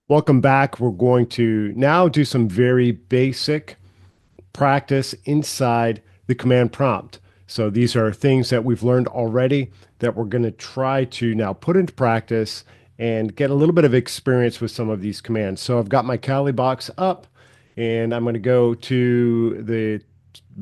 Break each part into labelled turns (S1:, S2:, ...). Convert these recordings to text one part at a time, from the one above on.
S1: Welcome back. We're going to now do some very basic practice inside the command prompt. So these are things that we've learned already that we're going to try to now put into practice and get a little bit of experience with some of these commands. So I've got my Kali box up and I'm going to go to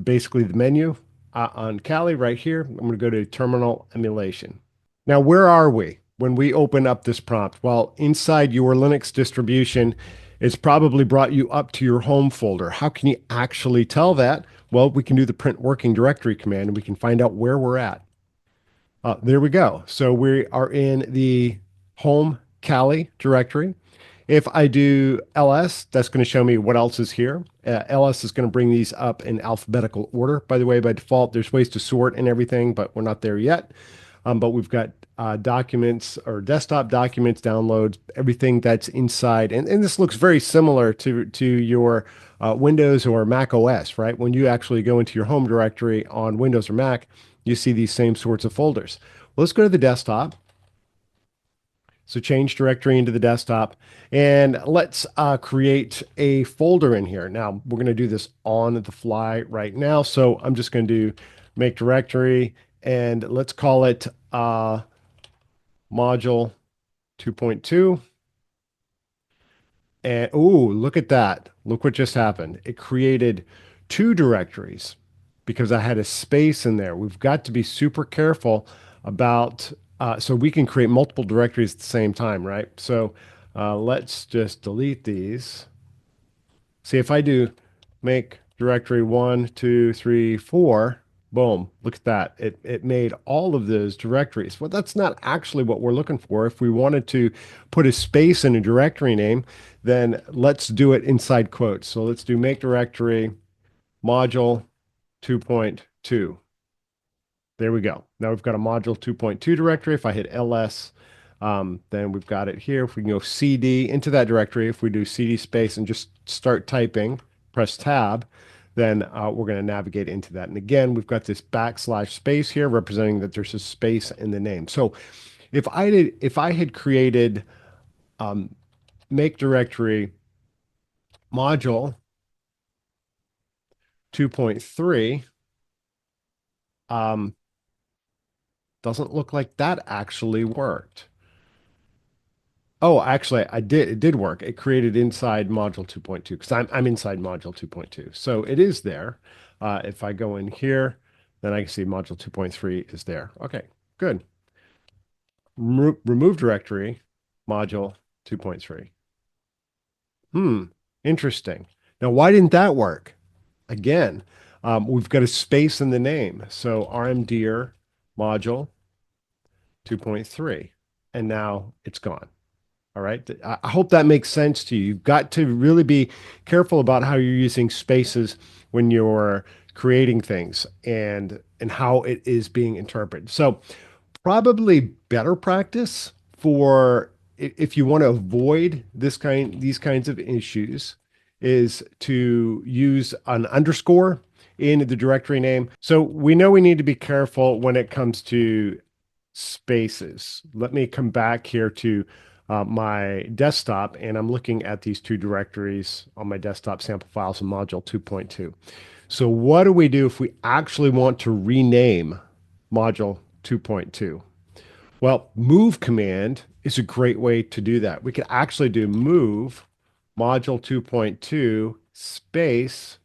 S1: basically the menu on Kali right here. I'm going to go to terminal emulation. Now, where are we when we open up this prompt? Well, inside your Linux distribution, it's probably brought you up to your home folder. How can you actually tell that? Well, we can do the print working directory command and we can find out where we're at. There we go. So we are in the home Kali directory. If I do ls, that's going to show me what else is here. Ls is going to bring these up in alphabetical order. By the way, by default, there's ways to sort and everything, but we're not there yet. But we've got documents or desktop documents, downloads, everything that's inside. And this looks very similar to your Windows or Mac OS, right? When you actually go into your home directory on Windows or Mac, you see these same sorts of folders. Well, let's go to the desktop. So change directory into the desktop and let's create a folder in here. Now we're going to do this on the fly right now. So I'm just going to do make directory and let's call it module 2.2. And oh, look at that. Look what just happened. It created two directories because I had a space in there. We've got to be super careful about, so we can create multiple directories at the same time, right? So let's just delete these. See, if I do make directory 1, 2, 3, 4, boom, look at that. It made all of those directories. Well, that's not actually what we're looking for. If we wanted to put a space in a directory name, then let's do it inside quotes. So let's do make directory module 2.2. There we go. Now we've got a module 2.2 directory. If I hit ls, then we've got it here. If we can go cd into that directory, if we do cd space and just start typing, press tab, then we're going to navigate into that. And again, we've got this backslash space here representing that there's a space in the name. So if I had created make directory module 2.3, um, doesn't look like that actually worked. Oh, actually, I did. It did work. It created inside module 2.2 because I'm inside module 2.2. So it is there. If I go in here, then I can see module 2.3 is there. Okay, good. Remove directory, module 2.3. Hmm, interesting. Now, why didn't that work? Again, we've got a space in the name. So rmdir module 2.3, and now it's gone. All right. I hope that makes sense to you. You've got to really be careful about how you're using spaces when you're creating things and how it is being interpreted. So probably better practice for if you want to avoid these kinds of issues is to use an underscore in the directory name. So we know we need to be careful when it comes to spaces. Let me come back here to my desktop, and I'm looking at these two directories on my desktop, sample files and module 2.2. So what do we do if we actually want to rename module 2.2? Well, move command is a great way to do that. We could actually do move module 2.2 space,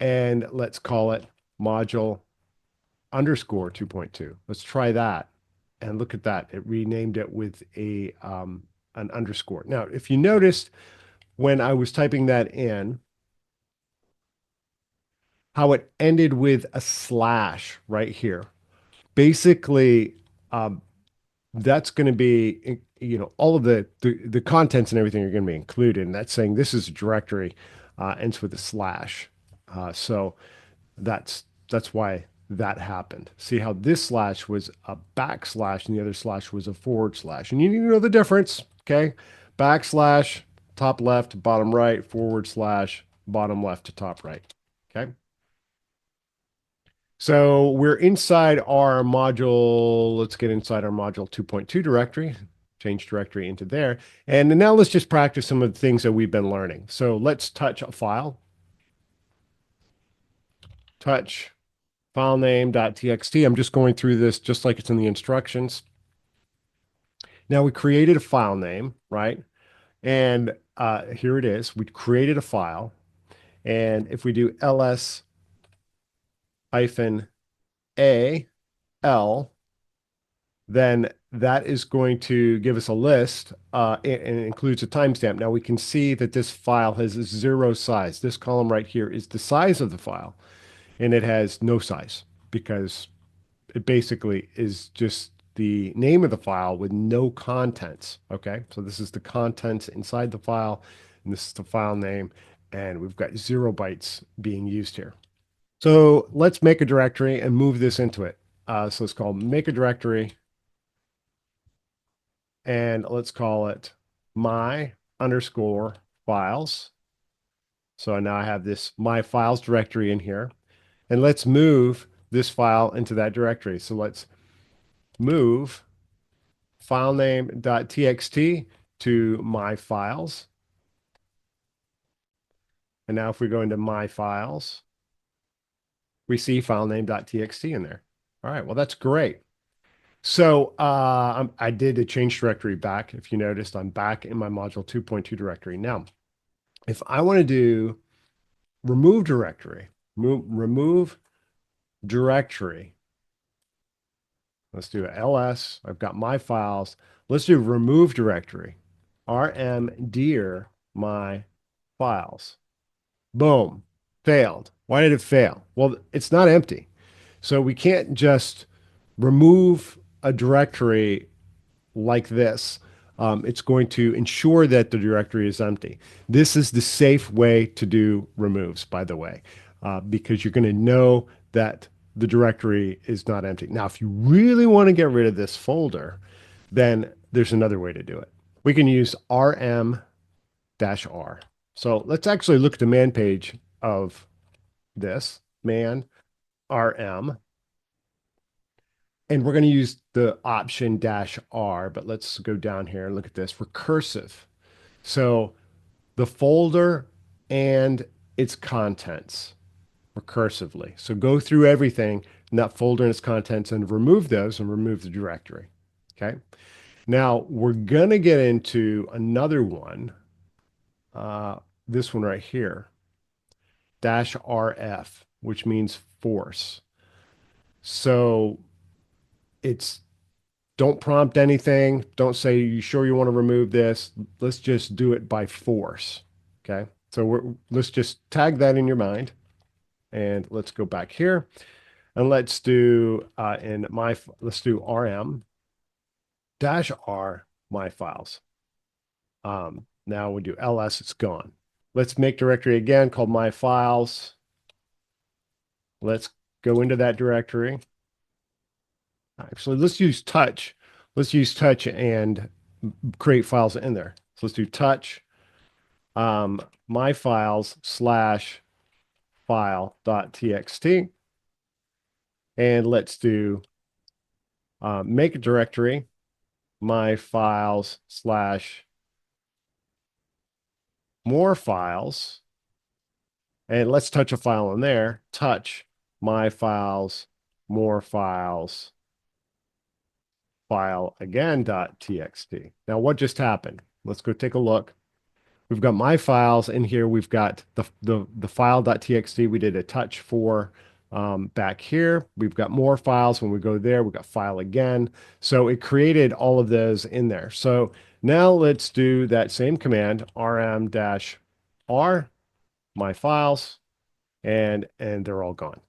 S1: and let's call it module underscore 2.2. Let's try that. And look at that. It renamed it with an underscore. Now, if you noticed when I was typing that in, how it ended with a slash right here. Basically, um, that's going to be, all of the contents and everything are going to be included. And that's saying this is a directory, ends with a slash. So that's why that happened. See how this slash was a backslash and the other slash was a forward slash. And you need to know the difference, okay? Backslash, top left to bottom right, forward slash, bottom left to top right, okay? So we're inside our module. Let's get inside our module 2.2 directory. change directory into there. And now let's just practice some of the things that we've been learning. So let's touch a file, touch file name.txt. I'm just going through this just like it's in the instructions. Now we created a file name, right? And here it is. We created a file. And if we do ls hyphen al, then that is going to give us a list and it includes a timestamp. Now we can see that this file has a 0 size. This column right here is the size of the file, and it has no size because it basically is just the name of the file with no contents. Okay, so this is the contents inside the file, and this is the file name, and we've got 0 bytes being used here. So let's make a directory and move this into it. So it's called make a directory, and let's call it my underscore files. So now I have this my files directory in here, and let's move this file into that directory. So let's move filename.txt to my files. And now if we go into my files, we see filename.txt in there. All right, well, that's great. So I did a change directory back. If you noticed, I'm back in my module 2.2 directory. Now, if I want to do remove directory, remove directory, let's do ls. I've got my files. Let's do remove directory, rmdir my files. Boom, failed. Why did it fail? Well, it's not empty. So we can't just remove a directory like this. It's going to ensure that the directory is empty. This is the safe way to do removes, by the way, because you're going to know that the directory is not empty. Now, if you really want to get rid of this folder, then there's another way to do it. We can use rm-r. So let's actually look at the man page of this, man rm. And we're going to use the option -r, but let's go down here and look at this recursive. So the folder and its contents recursively. So go through everything in that folder and its contents and remove those and remove the directory. Okay. Now we're going to get into another one, this one right here, -rf, which means force. So it's don't prompt anything. Don't say, you sure you want to remove this? Let's just do it by force. Okay. So let's just tag that in your mind. And let's go back here and let's do let's do rm-r my files. Now we do ls, it's gone. Let's make directory again called my files. Let's go into that directory. Actually, let's use touch. Let's use touch and create files in there. So let's do touch my files slash file.txt. And let's do make a directory my files slash more files. And let's touch a file in there. Touch my files, more files, file again.txt. Now, what just happened? Let's go take a look. We've got my files in here. We've got the file.txt we did a touch for back here. We've got more files. When we go there, we've got file again. So it created all of those in there. So now let's do that same command, rm-r, my files, and they're all gone.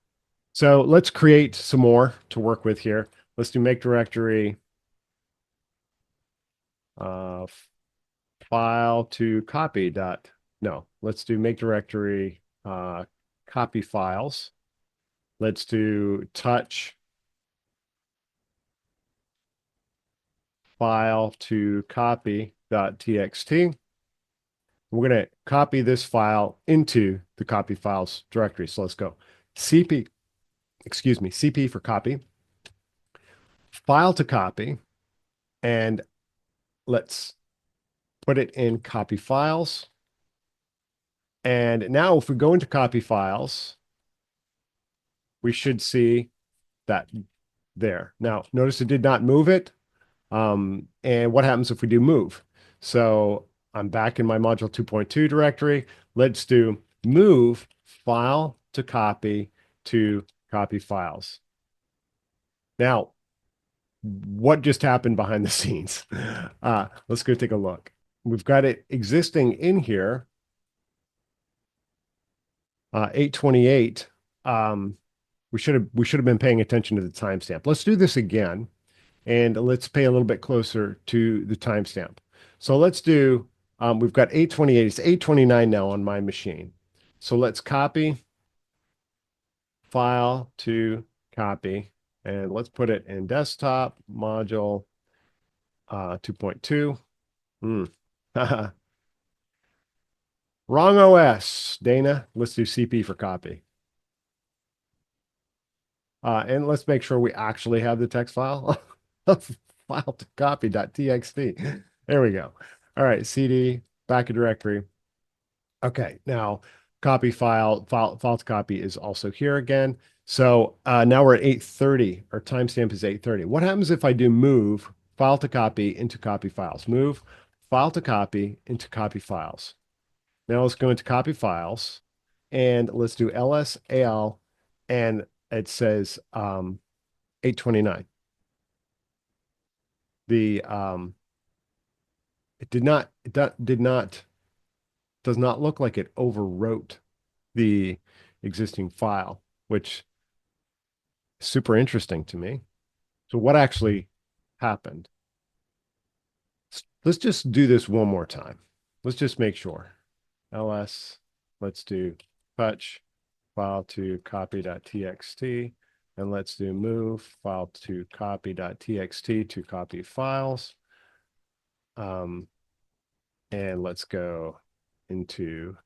S1: So let's create some more to work with here. Let's do make directory file to copy dot. No, let's do make directory copy files. Let's do touch file to copy.txt. We're going to copy this file into the copy files directory. So let's go CP, excuse me, CP for copy, file to copy, and let's put it in copy files. And now if we go into copy files, we should see that there. Now, notice it did not move it. And what happens if we do move? So I'm back in my module 2.2 directory. Let's do move file to copy files. Now, what just happened behind the scenes? Let's go take a look. We've got it existing in here, 828. We should have been paying attention to the timestamp. Let's do this again, and let's pay a little bit closer to the timestamp. So let's do, we've got 828. It's 829 now on my machine. So let's copy file to copy, and let's put it in desktop module 2.2. Wrong OS, Dana. Let's do CP for copy. And let's make sure we actually have the text file. File to copy.txt. There we go. All right, CD, back a directory. Okay, now copy file to copy is also here again. So now we're at 8:30. Our timestamp is 8:30. What happens if I do move file to copy into copy files? Move file to copy into copy files. Now let's go into copy files and let's do LSAL, and it says 829. The it does not look like it overwrote the existing file, which is super interesting to me. So what actually happened? Let's just do this one more time. Let's just make sure. ls, let's do touch file to copy.txt, and let's do move file to copy.txt to copy files. And let's go into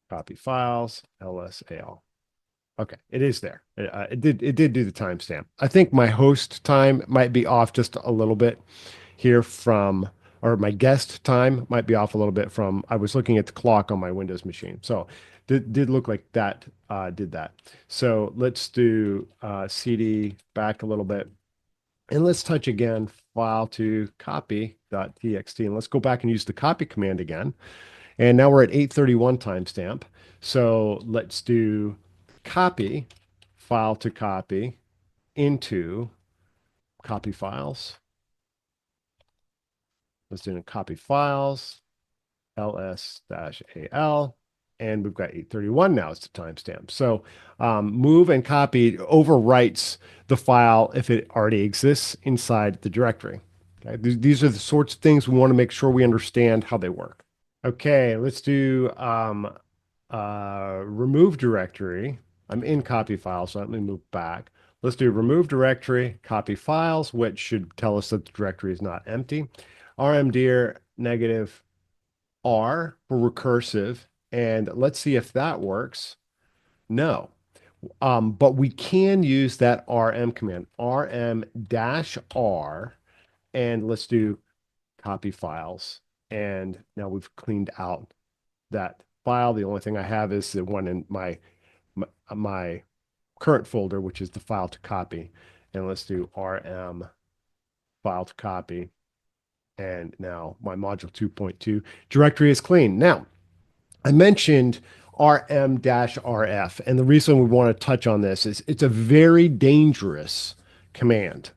S1: copy files, LSAL. Okay, it is there. It did do the timestamp. I think my host time might be off just a little bit here from, or my guest time might be off a little bit from, I was looking at the clock on my Windows machine. So did look like that did that. So let's do CD back a little bit. And let's touch again, file to copy.txt. And let's go back and use the copy command again. And now we're at 8:31 timestamp. So let's do copy, file to copy into copy files. Let's do copy files, ls-al, and we've got 8:31 now as the timestamp. So move and copy overwrites the file if it already exists inside the directory. Okay? These are the sorts of things we want to make sure we understand how they work. Okay, let's do remove directory. I'm in copy files, so let me move back. Let's do remove directory, copy files, which should tell us that the directory is not empty. rmdir negative R for recursive, and let's see if that works. No, but we can use that rm command, rm-r, and let's do copy files. And now we've cleaned out that file. The only thing I have is the one in my current folder, which is the file to copy. And let's do rm file to copy. And now my module 2.2 directory is clean. Now, I mentioned rm-rf, and the reason we want to touch on this is it's a very dangerous command.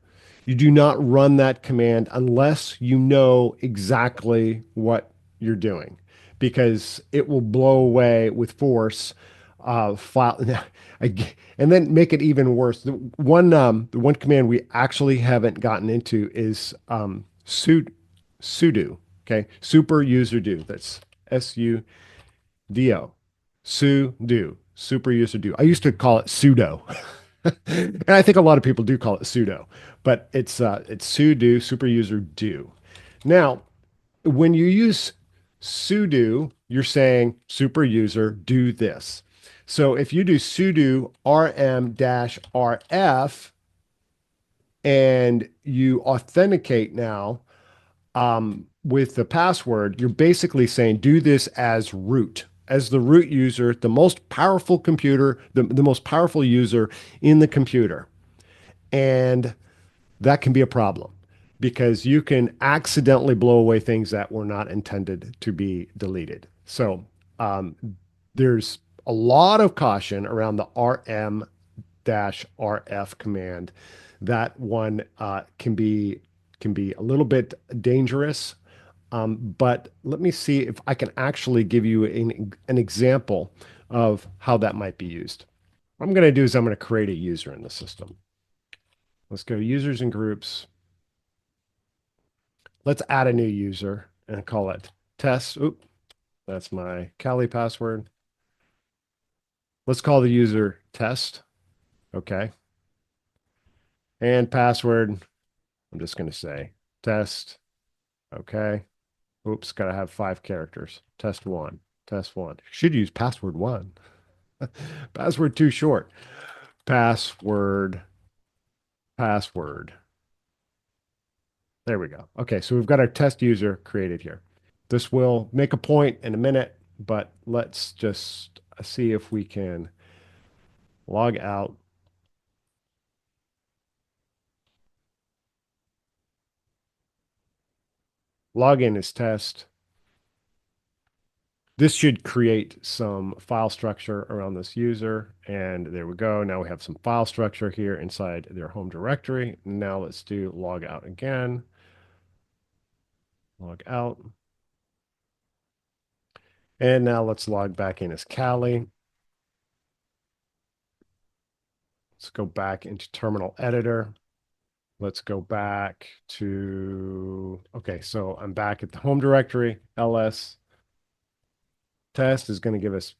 S1: You do not run that command unless you know exactly what you're doing, because it will blow away with force file and then make it even worse. The one command we actually haven't gotten into is sudo. Okay, super user do. That's sudo. Sudo, super user do. I used to call it sudo. And I think a lot of people do call it sudo, but it's sudo, super user do. Now, when you use sudo, you're saying super user do this. So if you do sudo rm-rf and you authenticate now, with the password, you're basically saying do this as root, as the root user, the most powerful computer, the most powerful user in the computer. And that can be a problem because you can accidentally blow away things that were not intended to be deleted. So um, there's a lot of caution around the rm-rf command. That one can be a little bit dangerous. But let me see if I can actually give you an example of how that might be used. What I'm going to do is I'm going to create a user in the system. Let's go users and groups. Let's add a new user and call it test. Oop, that's my Kali password. Let's call the user test. Okay. And password, I'm just going to say test. Okay. Oops, got to have 5 characters. Test one, test one. Should use password one. Password too short. Password, password. There we go. Okay, so we've got our test user created here. This will make a point in a minute, but let's just see if we can log out. Log in as test. This should create some file structure around this user. And there we go. Now we have some file structure here inside their home directory. Now let's do log out again. Log out. And now let's log back in as Kali. Let's go back into terminal editor. Let's go back to, okay, so I'm back at the home directory. ls test is going to give us,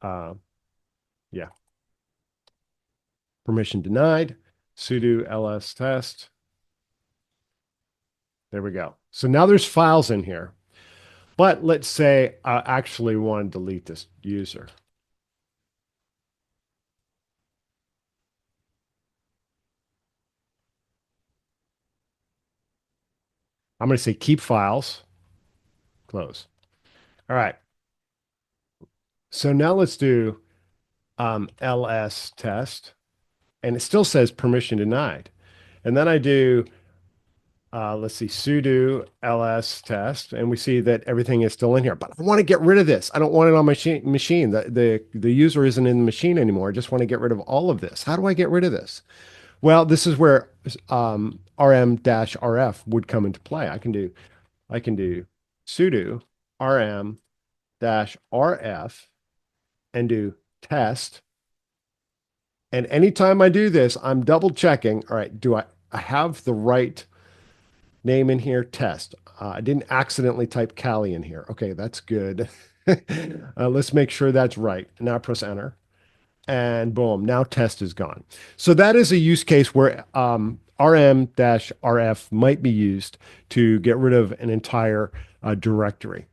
S1: yeah, permission denied. Sudo ls test. There we go. So now there's files in here. But let's say I actually want to delete this user. I'm going to say keep files, close. All right. So now let's do ls test. And it still says permission denied. And then I do, let's see, sudo ls test, and we see that everything is still in here. But I want to get rid of this. I don't want it on my machine. The user isn't in the machine anymore. I just want to get rid of all of this. How do I get rid of this? Well, this is where rm-rf would come into play. I can do sudo rm-rf and do test. And anytime I do this, I'm double checking. All right, I have the right name in here? Test. I didn't accidentally type Kali in here. Okay, that's good. Let's make sure that's right. Now press enter. And boom, now test is gone. So that is a use case where rm-rf might be used to get rid of an entire directory.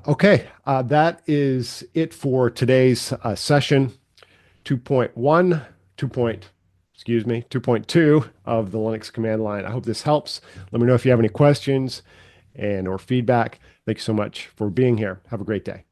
S1: Okay, that is it for today's session 2.1, 2.2 of the Linux command line. I hope this helps. Let me know if you have any questions and or feedback. Thank you so much for being here. Have a great day.